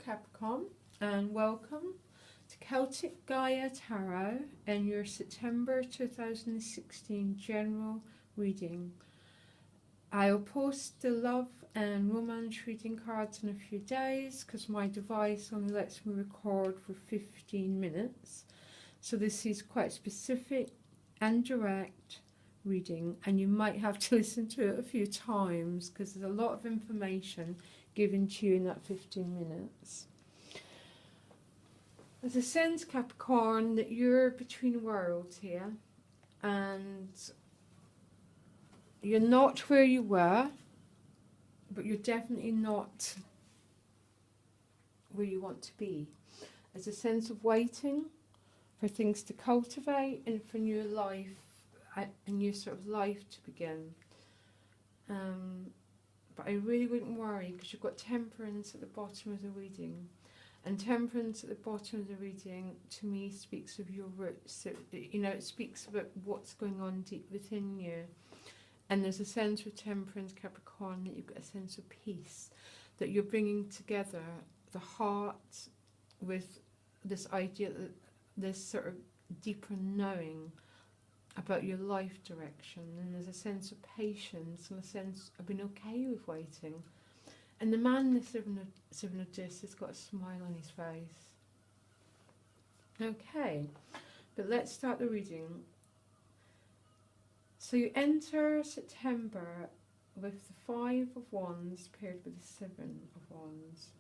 Capricorn, and welcome to Celtic Gaia Tarot and your September 2016 general reading. I'll post the love and romance reading cards in a few days because my device only lets me record for 15 minutes. So this is quite specific and direct reading, and you might have to listen to it a few times because there's a lot of information given to you in that 15 minutes. There's a sense, Capricorn, that you're between worlds here, and you're not where you were, but you're definitely not where you want to be. There's a sense of waiting for things to cultivate and for new life, a new sort of life to begin. But I really wouldn't worry because you've got Temperance at the bottom of the reading. And Temperance at the bottom of the reading, to me, speaks of your roots. So, you know, it speaks about what's going on deep within you. And there's a sense with Temperance, Capricorn, that you've got a sense of peace, that you're bringing together the heart with this idea, this sort of deeper knowing about your life direction. And there's a sense of patience and a sense of being okay with waiting. And the man in the Seven of Discs has got a smile on his face. Okay, but let's start the reading. So you enter September with the Five of Wands paired with the Seven of Wands.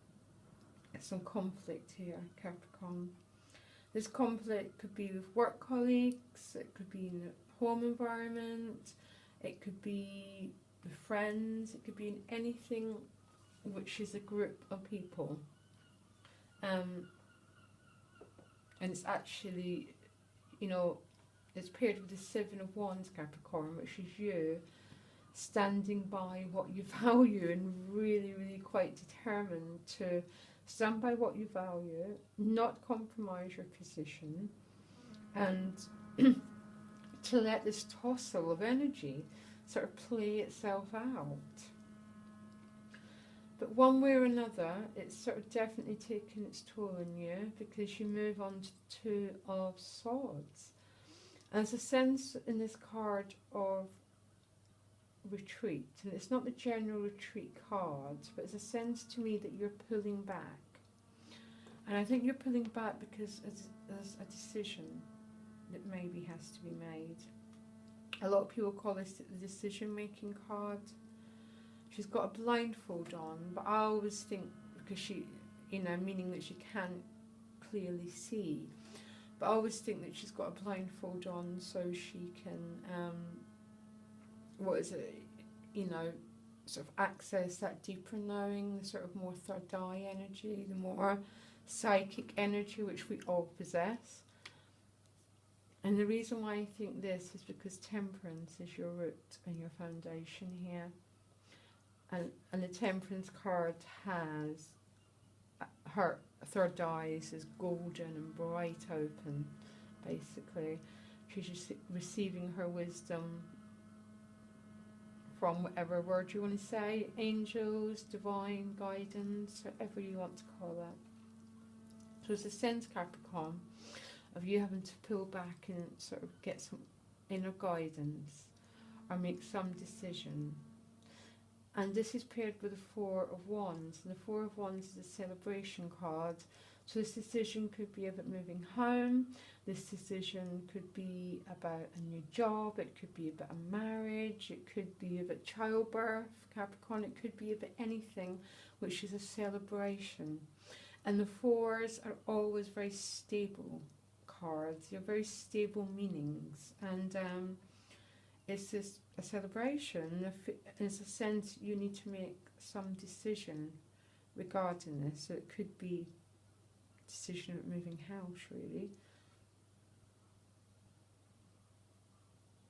There's some conflict here, Capricorn. This conflict could be with work colleagues, it could be in the home environment, it could be with friends, it could be in anything which is a group of people. And it's actually, you know, it's paired with the Seven of Wands, Capricorn, which is you standing by what you value and really, really quite determined to stand by what you value, not compromise your position, and to let this tussle of energy sort of play itself out. But one way or another, it's sort of definitely taken its toll on you because you move on to the Two of Swords. And there's a sense in this card of retreat, and it's not the general retreat card, but it's a sense to me that you're pulling back. And I think you're pulling back because there's a decision that maybe has to be made. A lot of people call this the decision-making card. She's got a blindfold on, but I always think, because she, you know, meaning that she can't clearly see, but I always think that she's got a blindfold on so she can, you know, sort of access that deeper knowing, the sort of more third eye energy, the more psychic energy which we all possess. And the reason why I think this is because Temperance is your root and your foundation here. And the Temperance card has her third eye is golden and bright open, basically. She's just receiving her wisdom from whatever word you want to say, angels, divine guidance, whatever you want to call that. So there's a sense, Capricorn, of you having to pull back and sort of get some inner guidance or make some decision. And this is paired with the Four of Wands. And the Four of Wands is a celebration card. So this decision could be about moving home. This decision could be about a new job. It could be about a marriage. It could be about childbirth, Capricorn. It could be about anything which is a celebration. And the fours are always very stable cards. They're very stable meanings. And it's just a celebration. There's a sense you need to make some decision regarding this. So it could be a decision of moving house, really.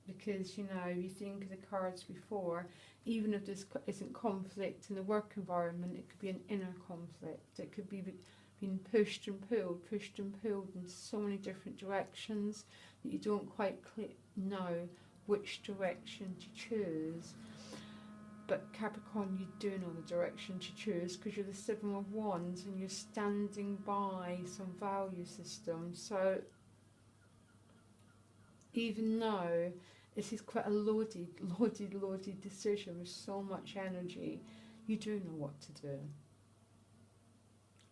Because, you know, if you think of the cards before, even if this isn't conflict in the work environment, it could be an inner conflict. It could be being pushed and pulled in so many different directions that you don't quite know which direction to choose. But Capricorn, you do know the direction to choose, because you're the Seven of Wands and you're standing by some value system. So even though this is quite a loaded decision with so much energy, you do know what to do.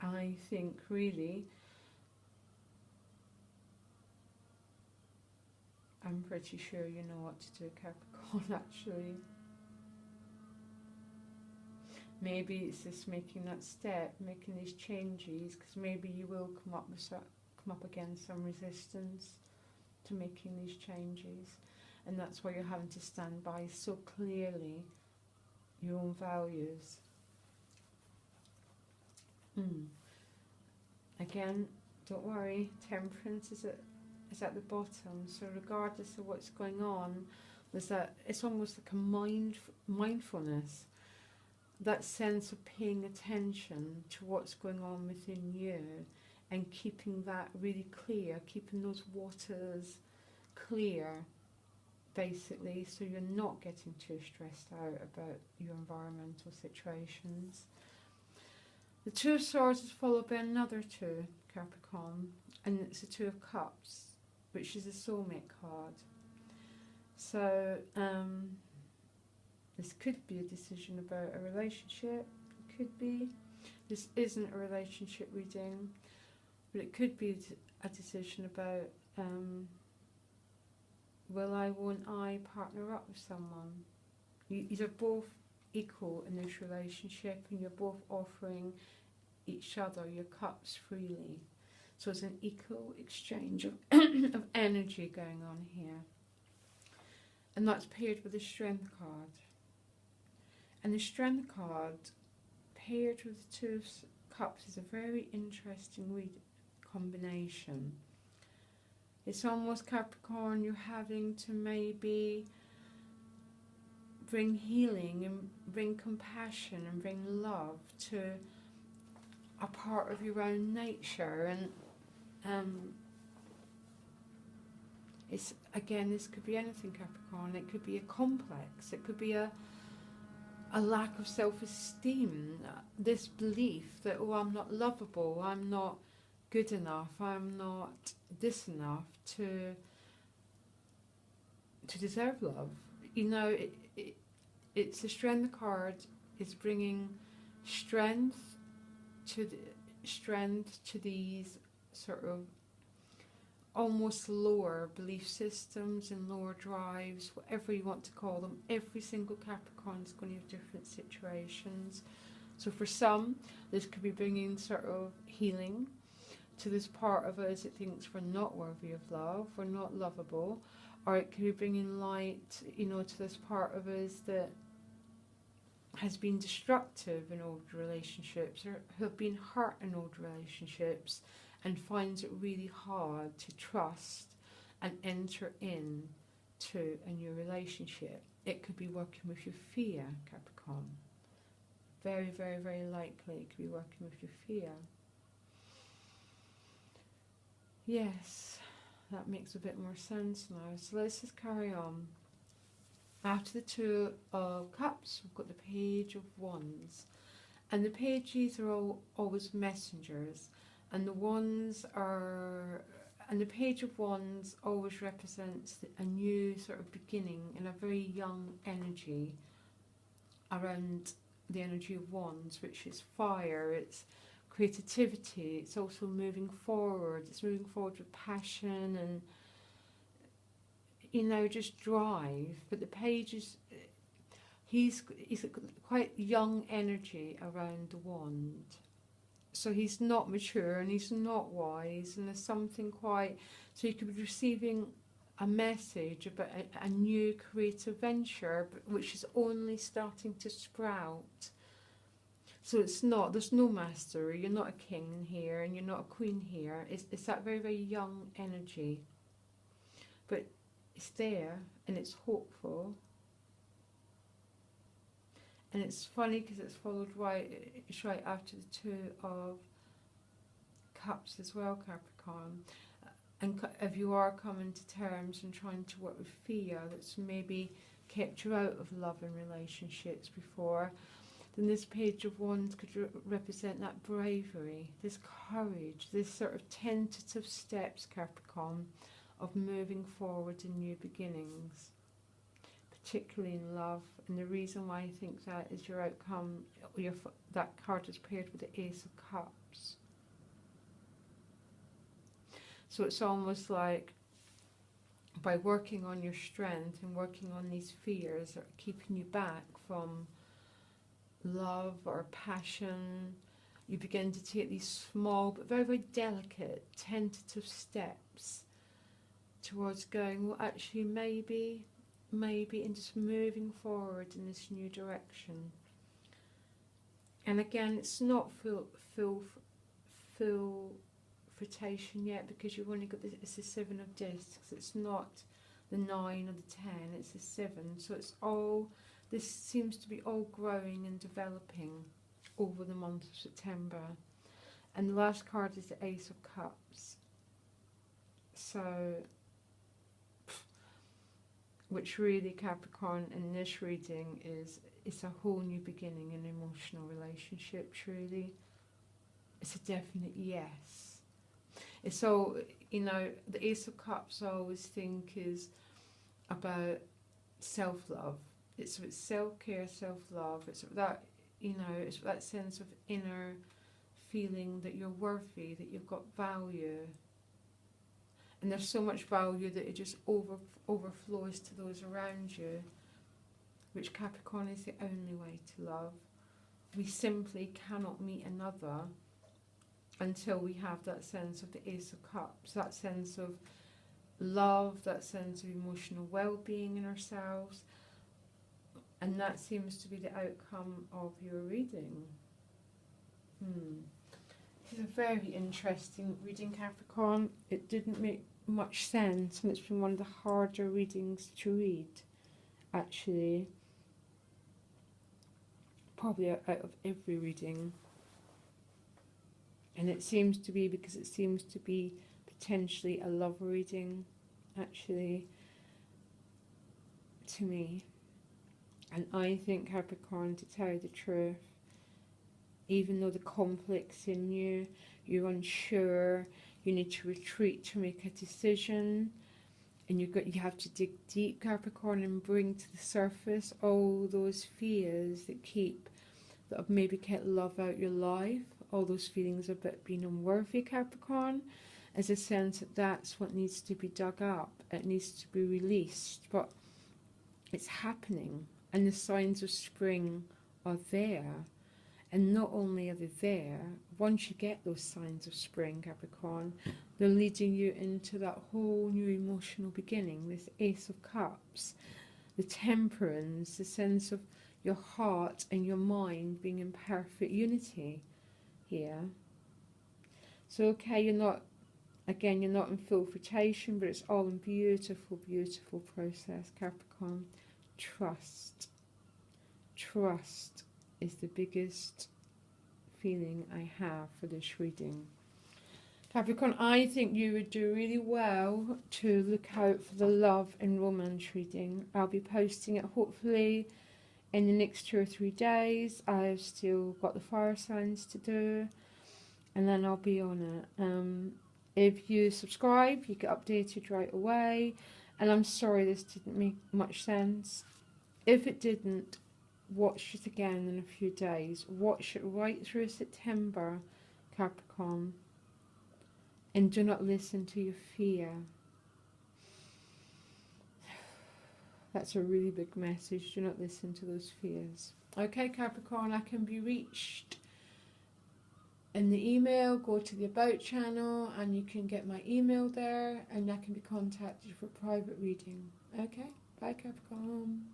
I think really, I'm pretty sure you know what to do, Capricorn, actually. Maybe it's just making that step, making these changes, because maybe you will come up against some resistance to making these changes, and that's why you're having to stand by so clearly your own values. Again, don't worry, Temperance is at the bottom, so regardless of what's going on, it's almost like a mindfulness, that sense of paying attention to what's going on within you and keeping that really clear, keeping those waters clear, basically, so you're not getting too stressed out about your environmental situations. The Two of Swords is followed by another two, Capricorn, and it's the Two of Cups, which is a soulmate card. So this could be a decision about a relationship. It could be. This isn't a relationship reading, but it could be a decision about won't I partner up with someone? You're both equal in this relationship, and you're both offering each other your cups freely. So it's an equal exchange of, of energy going on here. And that's paired with the Strength card. And the Strength card paired with the Two of Cups is a very interesting combination. It's almost, Capricorn, you're having to maybe bring healing and bring compassion and bring love to a part of your own nature. And it's, again, this could be anything, Capricorn. It could be a complex, it could be a lack of self-esteem, this belief that, oh, I'm not lovable, I'm not good enough, I'm not this enough to deserve love. You know, it's the Strength card is bringing strength to these sort of almost lower belief systems and lower drives, whatever you want to call them. Every single Capricorn is going to have different situations. So for some, this could be bringing sort of healing to this part of us that thinks we're not worthy of love, we're not lovable, or it could be bringing light, you know, to this part of us that has been destructive in old relationships, or who have been hurt in old relationships and finds it really hard to trust and enter into a new relationship. It could be working with your fear, Capricorn. Very, very, very likely it could be working with your fear. Yes, that makes a bit more sense now. So let's just carry on. After the Two of Cups, we've got the Page of Wands. And the pages are always messengers. And the Wands are... And the Page of Wands always represents a new sort of beginning in a very young energy around the energy of Wands, which is fire, it's creativity, it's also moving forward. It's moving forward with passion and, you know, just drive. But the Page is... He's quite young energy around the wand. So he's not mature and he's not wise, and there's something quite... So you could be receiving a message about a new creative venture, but which is only starting to sprout. So it's not, there's no mastery, you're not a king in here and you're not a queen here. It's that very, very young energy. But it's there and it's hopeful. And it's funny because it's followed it's right after the Two of Cups as well, Capricorn. And if you are coming to terms and trying to work with fear, that's maybe kept you out of love and relationships before, then this Page of Wands could represent that bravery, this courage, this sort of tentative steps, Capricorn, of moving forward in new beginnings, particularly in love. And the reason why I think that is your outcome, that card is paired with the Ace of Cups. So it's almost like by working on your strength and working on these fears that are keeping you back from love or passion, you begin to take these small but very, very delicate, tentative steps towards going, well, actually, maybe, and just moving forward in this new direction. And again, it's not full fruition yet, because you've only got it's the 7 of discs. It's not the 9 or the 10, it's the 7. So it's all, this seems to be all growing and developing over the month of September. And the last card is the Ace of Cups. So, which really, Capricorn, in this reading is, it's a whole new beginning in an emotional relationship, truly. It's a definite yes. It's all, you know, the Ace of Cups I always think is about self-love. It's about self-care, self-love. It's that, you know, it's that sense of inner feeling that you're worthy, that you've got value. And there's so much value that it just overflows to those around you, which, Capricorn, is the only way to love. We simply cannot meet another until we have that sense of the Ace of Cups, that sense of love, that sense of emotional well-being in ourselves. And that seems to be the outcome of your reading. This is a very interesting reading, Capricorn. It didn't make much sense, and it's been one of the harder readings to read, actually. Probably out of every reading. And it seems to be because it seems to be potentially a love reading, actually, to me. And I think, Capricorn, to tell you the truth, even though the conflict's in you, you're unsure, you need to retreat to make a decision, and you have to dig deep, Capricorn, and bring to the surface all those fears that have maybe kept love out your life, all those feelings about being unworthy, Capricorn, as a sense that that's what needs to be dug up, it needs to be released. But it's happening, and the signs of spring are there. And not only are they there, once you get those signs of spring, Capricorn, they're leading you into that whole new emotional beginning, this Ace of Cups, the Temperance, the sense of your heart and your mind being in perfect unity here. So, okay, you're not in full fruition, but it's all a beautiful, beautiful process, Capricorn. Trust. Trust is the biggest feeling I have for this reading. Capricorn, I think you would do really well to look out for the love and romance reading. I'll be posting it hopefully in the next 2 or 3 days. I've still got the fire signs to do, and then I'll be on it. If you subscribe, you get updated right away. And I'm sorry this didn't make much sense. If it didn't, watch it again in a few days. Watch it right through September, Capricorn. And do not listen to your fear. That's a really big message. Do not listen to those fears. Okay, Capricorn, I can be reached in the email. Go to the About channel and you can get my email there, and I can be contacted for private reading. Okay, bye, Capricorn.